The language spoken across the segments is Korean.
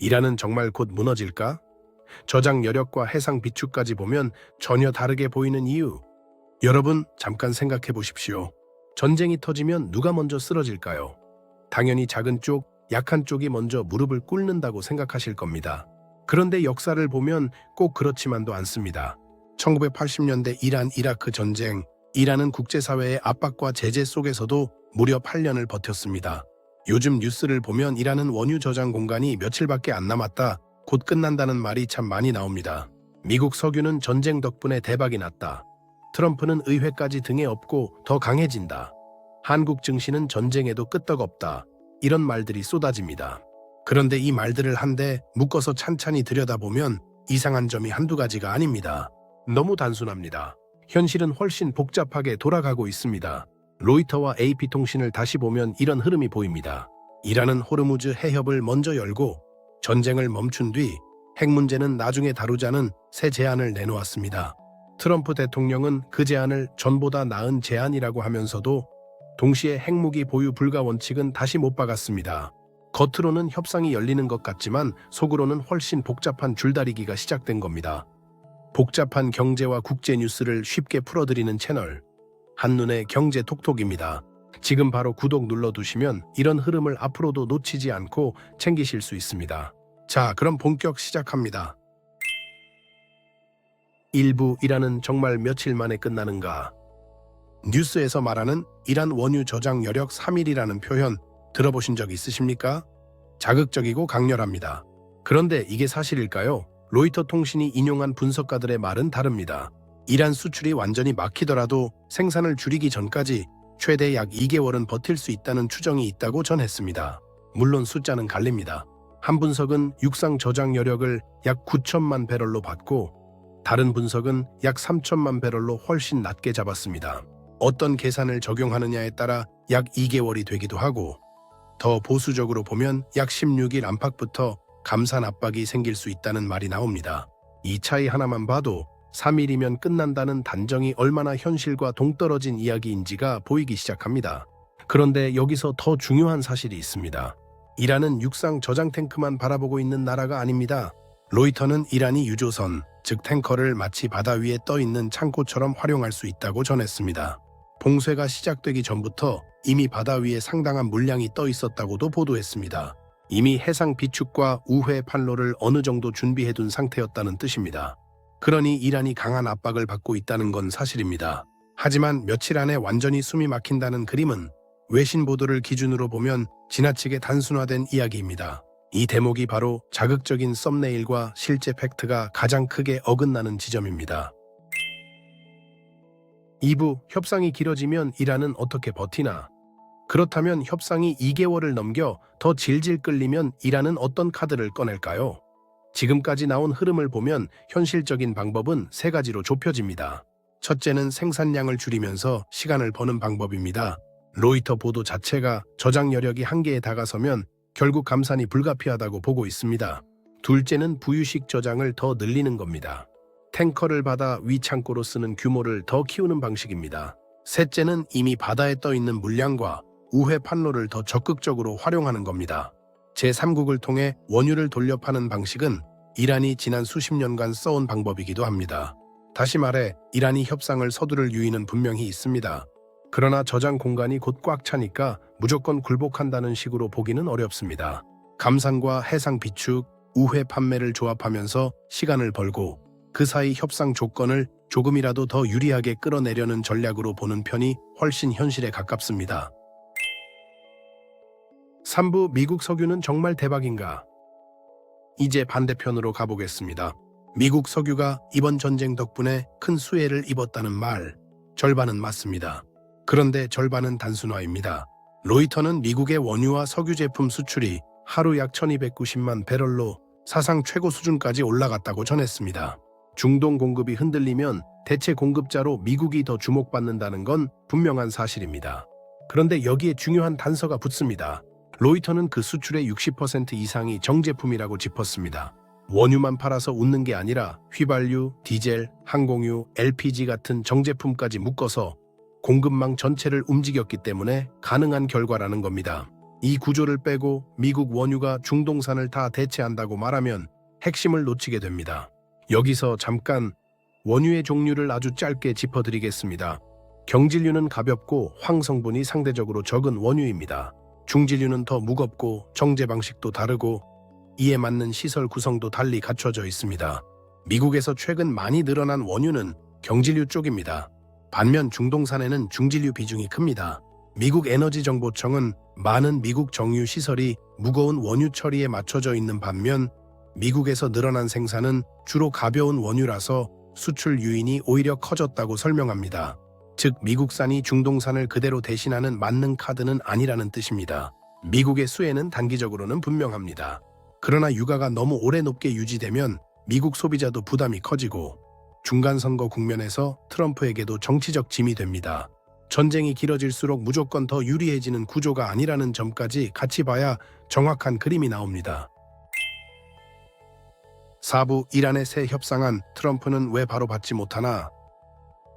이란은 정말 곧 무너질까? 저장 여력과 해상 비축까지 보면 전혀 다르게 보이는 이유. 여러분, 잠깐 생각해 보십시오. 전쟁이 터지면 누가 먼저 쓰러질까요? 당연히 작은 쪽, 약한 쪽이 먼저 무릎을 꿇는다고 생각하실 겁니다. 그런데 역사를 보면 꼭 그렇지만도 않습니다. 1980년대 이란 이라크 전쟁, 이란은 국제사회의 압박과 제재 속에서도 무려 8년을 버텼습니다. 요즘 뉴스를 보면 이란은 원유 저장 공간이 며칠밖에 안 남았다, 곧 끝난다는 말이 참 많이 나옵니다. 미국 석유는 전쟁 덕분에 대박이 났다. 트럼프는 의회까지 등에 업고 더 강해진다. 한국 증시는 전쟁에도 끄떡없다. 이런 말들이 쏟아집니다. 그런데 이 말들을 한데 묶어서 찬찬히 들여다보면 이상한 점이 한두 가지가 아닙니다. 너무 단순합니다. 현실은 훨씬 복잡하게 돌아가고 있습니다. 로이터와 AP통신을 다시 보면 이런 흐름이 보입니다. 이란은 호르무즈 해협을 먼저 열고 전쟁을 멈춘 뒤 핵 문제는 나중에 다루자는 새 제안을 내놓았습니다. 트럼프 대통령은 그 제안을 전보다 나은 제안이라고 하면서도 동시에 핵무기 보유 불가 원칙은 다시 못 박았습니다. 겉으로는 협상이 열리는 것 같지만 속으로는 훨씬 복잡한 줄다리기가 시작된 겁니다. 복잡한 경제와 국제 뉴스를 쉽게 풀어드리는 채널, 한눈에 경제 톡톡입니다. 지금 바로 구독 눌러두시면 이런 흐름을 앞으로도 놓치지 않고 챙기실 수 있습니다. 자, 그럼 본격 시작합니다. 1부 이란은 정말 며칠 만에 끝나는가? 뉴스에서 말하는 이란 원유 저장 여력 3일이라는 표현 들어보신 적 있으십니까? 자극적이고 강렬합니다. 그런데 이게 사실일까요? 로이터 통신이 인용한 분석가들의 말은 다릅니다. 이란 수출이 완전히 막히더라도 생산을 줄이기 전까지 최대 약 2개월은 버틸 수 있다는 추정이 있다고 전했습니다. 물론 숫자는 갈립니다. 한 분석은 육상 저장 여력을 약 9천만 배럴로 봤고 다른 분석은 약 3천만 배럴로 훨씬 낮게 잡았습니다. 어떤 계산을 적용하느냐에 따라 약 2개월이 되기도 하고 더 보수적으로 보면 약 16일 안팎부터 감산 압박이 생길 수 있다는 말이 나옵니다. 이 차이 하나만 봐도 3일이면 끝난다는 단정이 얼마나 현실과 동떨어진 이야기인지가 보이기 시작합니다. 그런데 여기서 더 중요한 사실이 있습니다. 이란은 육상 저장 탱크만 바라보고 있는 나라가 아닙니다. 로이터는 이란이 유조선, 즉 탱커를 마치 바다 위에 떠 있는 창고처럼 활용할 수 있다고 전했습니다. 봉쇄가 시작되기 전부터 이미 바다 위에 상당한 물량이 떠 있었다고도 보도했습니다. 이미 해상 비축과 우회 판로를 어느 정도 준비해둔 상태였다는 뜻입니다. 그러니 이란이 강한 압박을 받고 있다는 건 사실입니다. 하지만 며칠 안에 완전히 숨이 막힌다는 그림은 외신 보도를 기준으로 보면 지나치게 단순화된 이야기입니다. 이 대목이 바로 자극적인 썸네일과 실제 팩트가 가장 크게 어긋나는 지점입니다. 2부, 협상이 길어지면 이란은 어떻게 버티나? 그렇다면 협상이 2개월을 넘겨 더 질질 끌리면 이란은 어떤 카드를 꺼낼까요? 지금까지 나온 흐름을 보면 현실적인 방법은 3가지로 좁혀집니다. 첫째는 생산량을 줄이면서 시간을 버는 방법입니다. 로이터 보도 자체가 저장 여력이 한계에 다가서면 결국 감산이 불가피하다고 보고 있습니다. 둘째는 부유식 저장을 더 늘리는 겁니다. 탱커를 받아 위 창고로 쓰는 규모를 더 키우는 방식입니다. 셋째는 이미 바다에 떠 있는 물량과 우회 판로를 더 적극적으로 활용하는 겁니다. 제3국을 통해 원유를 돌려 파는 방식은 이란이 지난 수십 년간 써온 방법이기도 합니다. 다시 말해 이란이 협상을 서두를 유인은 분명히 있습니다. 그러나 저장 공간이 곧 꽉 차니까 무조건 굴복한다는 식으로 보기는 어렵습니다. 감산과 해상 비축, 우회 판매를 조합하면서 시간을 벌고 그 사이 협상 조건을 조금이라도 더 유리하게 끌어내려는 전략으로 보는 편이 훨씬 현실에 가깝습니다. 3부, 미국 석유는 정말 대박인가? 이제 반대편으로 가보겠습니다. 미국 석유가 이번 전쟁 덕분에 큰 수혜를 입었다는 말, 절반은 맞습니다. 그런데 절반은 단순화입니다. 로이터는 미국의 원유와 석유 제품 수출이 하루 약 1290만 배럴로 사상 최고 수준까지 올라갔다고 전했습니다. 중동 공급이 흔들리면 대체 공급자로 미국이 더 주목받는다는 건 분명한 사실입니다. 그런데 여기에 중요한 단서가 붙습니다. 로이터는 그 수출의 60% 이상이 정제품이라고 짚었습니다. 원유만 팔아서 웃는 게 아니라 휘발유, 디젤, 항공유, LPG 같은 정제품까지 묶어서 공급망 전체를 움직였기 때문에 가능한 결과라는 겁니다. 이 구조를 빼고 미국 원유가 중동산을 다 대체한다고 말하면 핵심을 놓치게 됩니다. 여기서 잠깐 원유의 종류를 아주 짧게 짚어드리겠습니다. 경질유는 가볍고 황성분이 상대적으로 적은 원유입니다. 중질유는 더 무겁고 정제 방식도 다르고 이에 맞는 시설 구성도 달리 갖춰져 있습니다. 미국에서 최근 많이 늘어난 원유는 경질유 쪽입니다. 반면 중동산에는 중질유 비중이 큽니다. 미국 에너지정보청은 많은 미국 정유 시설이 무거운 원유 처리에 맞춰져 있는 반면 미국에서 늘어난 생산은 주로 가벼운 원유라서 수출 유인이 오히려 커졌다고 설명합니다. 즉 미국산이 중동산을 그대로 대신하는 만능 카드는 아니라는 뜻입니다. 미국의 수혜는 단기적으로는 분명합니다. 그러나 유가가 너무 오래 높게 유지되면 미국 소비자도 부담이 커지고 중간선거 국면에서 트럼프에게도 정치적 짐이 됩니다. 전쟁이 길어질수록 무조건 더 유리해지는 구조가 아니라는 점까지 같이 봐야 정확한 그림이 나옵니다. 4부 이란의 새 협상안 트럼프는 왜 바로 받지 못하나?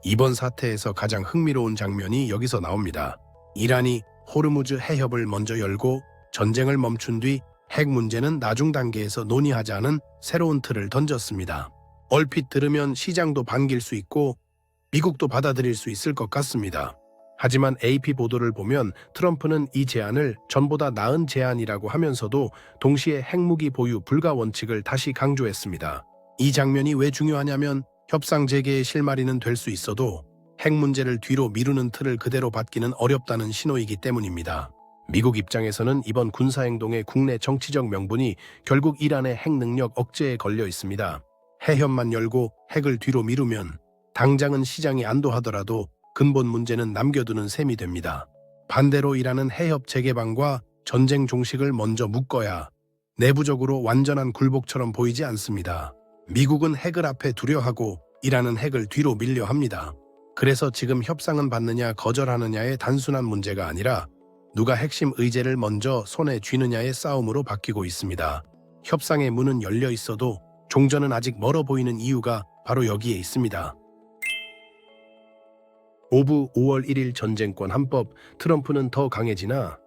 이번 사태에서 가장 흥미로운 장면이 여기서 나옵니다. 이란이 호르무즈 해협을 먼저 열고 전쟁을 멈춘 뒤 핵 문제는 나중 단계에서 논의하자는 새로운 틀을 던졌습니다. 얼핏 들으면 시장도 반길 수 있고 미국도 받아들일 수 있을 것 같습니다. 하지만 AP 보도를 보면 트럼프는 이 제안을 전보다 나은 제안이라고 하면서도 동시에 핵무기 보유 불가 원칙을 다시 강조했습니다. 이 장면이 왜 중요하냐면 협상 재개의 실마리는 될 수 있어도 핵 문제를 뒤로 미루는 틀을 그대로 받기는 어렵다는 신호이기 때문입니다. 미국 입장에서는 이번 군사행동의 국내 정치적 명분이 결국 이란의 핵 능력 억제에 걸려 있습니다. 해협만 열고 핵을 뒤로 미루면 당장은 시장이 안도하더라도 근본 문제는 남겨두는 셈이 됩니다. 반대로 이란은 해협 재개방과 전쟁 종식을 먼저 묶어야 내부적으로 완전한 굴복처럼 보이지 않습니다. 미국은 핵을 앞에 두려하고 이란은 핵을 뒤로 밀려 합니다. 그래서 지금 협상은 받느냐 거절하느냐의 단순한 문제가 아니라 누가 핵심 의제를 먼저 손에 쥐느냐의 싸움으로 바뀌고 있습니다. 협상의 문은 열려 있어도 종전은 아직 멀어 보이는 이유가 바로 여기에 있습니다. 5부 5월 1일 전쟁권 합법, 트럼프는 더 강해지나?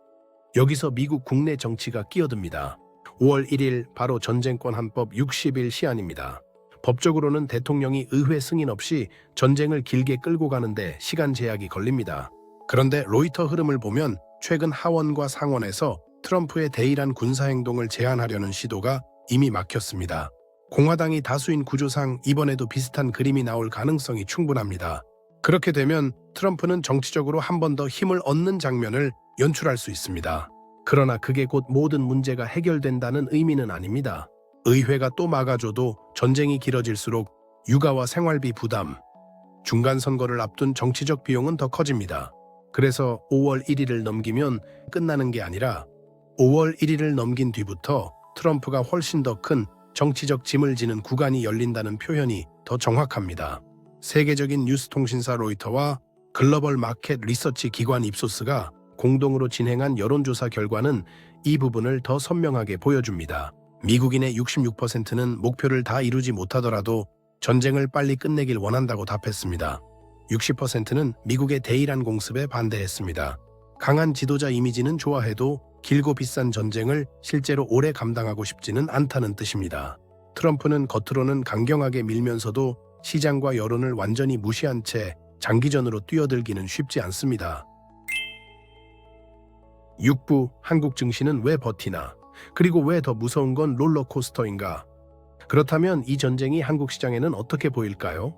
여기서 미국 국내 정치가 끼어듭니다. 5월 1일 바로 전쟁권 합법 60일 시한입니다. 법적으로는 대통령이 의회 승인 없이 전쟁을 길게 끌고 가는데 시간 제약이 걸립니다. 그런데 로이터 흐름을 보면 최근 하원과 상원에서 트럼프의 대이란 군사행동을 제한하려는 시도가 이미 막혔습니다. 공화당이 다수인 구조상 이번에도 비슷한 그림이 나올 가능성이 충분합니다. 그렇게 되면 트럼프는 정치적으로 한 번 더 힘을 얻는 장면을 연출할 수 있습니다. 그러나 그게 곧 모든 문제가 해결된다는 의미는 아닙니다. 의회가 또 막아줘도 전쟁이 길어질수록 육아와 생활비 부담, 중간 선거를 앞둔 정치적 비용은 더 커집니다. 그래서 5월 1일을 넘기면 끝나는 게 아니라 5월 1일을 넘긴 뒤부터 트럼프가 훨씬 더 큰 정치적 짐을 지는 구간이 열린다는 표현이 더 정확합니다. 세계적인 뉴스통신사 로이터와 글로벌 마켓 리서치 기관 입소스가 공동으로 진행한 여론조사 결과는 이 부분을 더 선명하게 보여줍니다. 미국인의 66%는 목표를 다 이루지 못하더라도 전쟁을 빨리 끝내길 원한다고 답했습니다. 60%는 미국의 대이란 공습에 반대했습니다. 강한 지도자 이미지는 좋아해도 길고 비싼 전쟁을 실제로 오래 감당하고 싶지는 않다는 뜻입니다. 트럼프는 겉으로는 강경하게 밀면서도 시장과 여론을 완전히 무시한 채 장기전으로 뛰어들기는 쉽지 않습니다. 6부 한국 증시는 왜 버티나? 그리고 왜 더 무서운 건 롤러코스터인가? 그렇다면 이 전쟁이 한국 시장에는 어떻게 보일까요?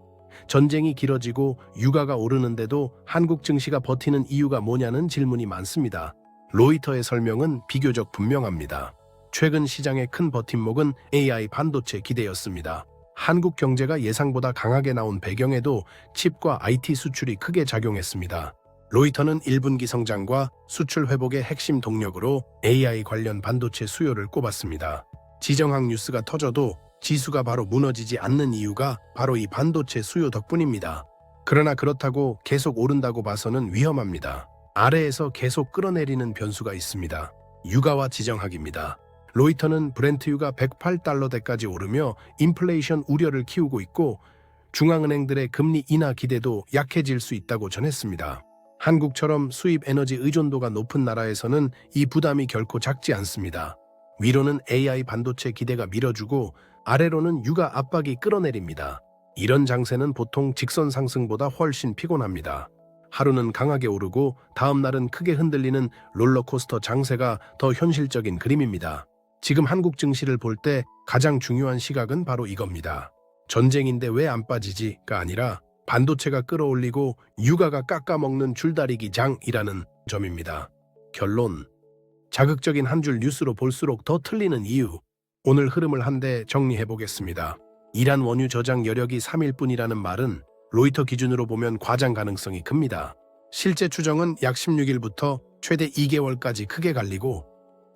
전쟁이 길어지고 유가가 오르는데도 한국 증시가 버티는 이유가 뭐냐는 질문이 많습니다. 로이터의 설명은 비교적 분명합니다. 최근 시장의 큰 버팀목은 AI 반도체 기대였습니다. 한국 경제가 예상보다 강하게 나온 배경에도 칩과 IT 수출이 크게 작용했습니다. 로이터는 1분기 성장과 수출 회복의 핵심 동력으로 AI 관련 반도체 수요를 꼽았습니다. 지정학 뉴스가 터져도 지수가 바로 무너지지 않는 이유가 바로 이 반도체 수요 덕분입니다. 그러나 그렇다고 계속 오른다고 봐서는 위험합니다. 아래에서 계속 끌어내리는 변수가 있습니다. 유가와 지정학입니다. 로이터는 브렌트유가 108달러대까지 오르며 인플레이션 우려를 키우고 있고 중앙은행들의 금리 인하 기대도 약해질 수 있다고 전했습니다. 한국처럼 수입 에너지 의존도가 높은 나라에서는 이 부담이 결코 작지 않습니다. 위로는 AI 반도체 기대가 밀어주고 아래로는 육아 압박이 끌어내립니다. 이런 장세는 보통 직선 상승보다 훨씬 피곤합니다. 하루는 강하게 오르고 다음 날은 크게 흔들리는 롤러코스터 장세가 더 현실적인 그림입니다. 지금 한국 증시를 볼 때 가장 중요한 시각은 바로 이겁니다. 전쟁인데 왜 안 빠지지가 아니라 반도체가 끌어올리고 육아가 깎아먹는 줄다리기 장이라는 점입니다. 결론. 자극적인 한 줄 뉴스로 볼수록 더 틀리는 이유. 오늘 흐름을 한데 정리해 보겠습니다. 이란 원유 저장 여력이 3일 뿐이라는 말은 로이터 기준으로 보면 과장 가능성이 큽니다. 실제 추정은 약 16일부터 최대 2개월까지 크게 갈리고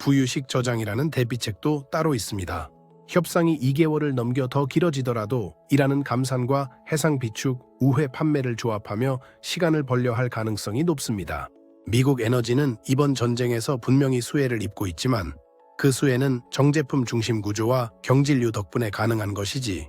부유식 저장이라는 대비책도 따로 있습니다. 협상이 2개월을 넘겨 더 길어지더라도 이란은 감산과 해상 비축, 우회 판매를 조합하며 시간을 벌려 할 가능성이 높습니다. 미국 에너지는 이번 전쟁에서 분명히 수혜를 입고 있지만 그 수혜는 정제품 중심 구조와 경질유 덕분에 가능한 것이지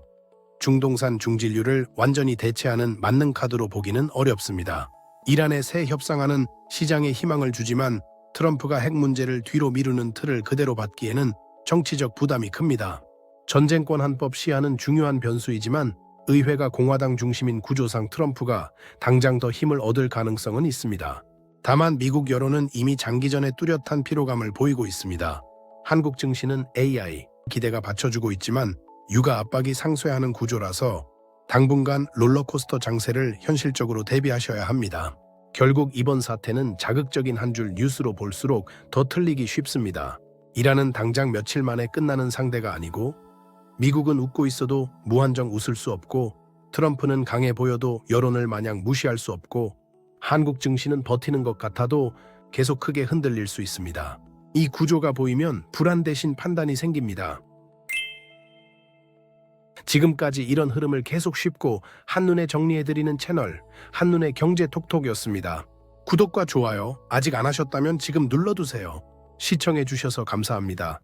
중동산 중질유를 완전히 대체하는 만능 카드로 보기는 어렵습니다. 이란의 새 협상안은 시장에 희망을 주지만 트럼프가 핵 문제를 뒤로 미루는 틀을 그대로 받기에는 정치적 부담이 큽니다. 전쟁권 한법 시한은 중요한 변수이지만 의회가 공화당 중심인 구조상 트럼프가 당장 더 힘을 얻을 가능성은 있습니다. 다만 미국 여론은 이미 장기전에 뚜렷한 피로감을 보이고 있습니다. 한국 증시는 AI 기대가 받쳐주고 있지만 육아 압박이 상쇄하는 구조라서 당분간 롤러코스터 장세를 현실적으로 대비하셔야 합니다. 결국 이번 사태는 자극적인 한 줄 뉴스로 볼수록 더 틀리기 쉽습니다. 이란은 당장 며칠 만에 끝나는 상대가 아니고 미국은 웃고 있어도 무한정 웃을 수 없고 트럼프는 강해 보여도 여론을 마냥 무시할 수 없고 한국 증시는 버티는 것 같아도 계속 크게 흔들릴 수 있습니다. 이 구조가 보이면 불안 대신 판단이 생깁니다. 지금까지 이런 흐름을 계속 쉽고 한눈에 정리해드리는 채널 한눈의 경제톡톡이었습니다. 구독과 좋아요 아직 안 하셨다면 지금 눌러두세요. 시청해주셔서 감사합니다.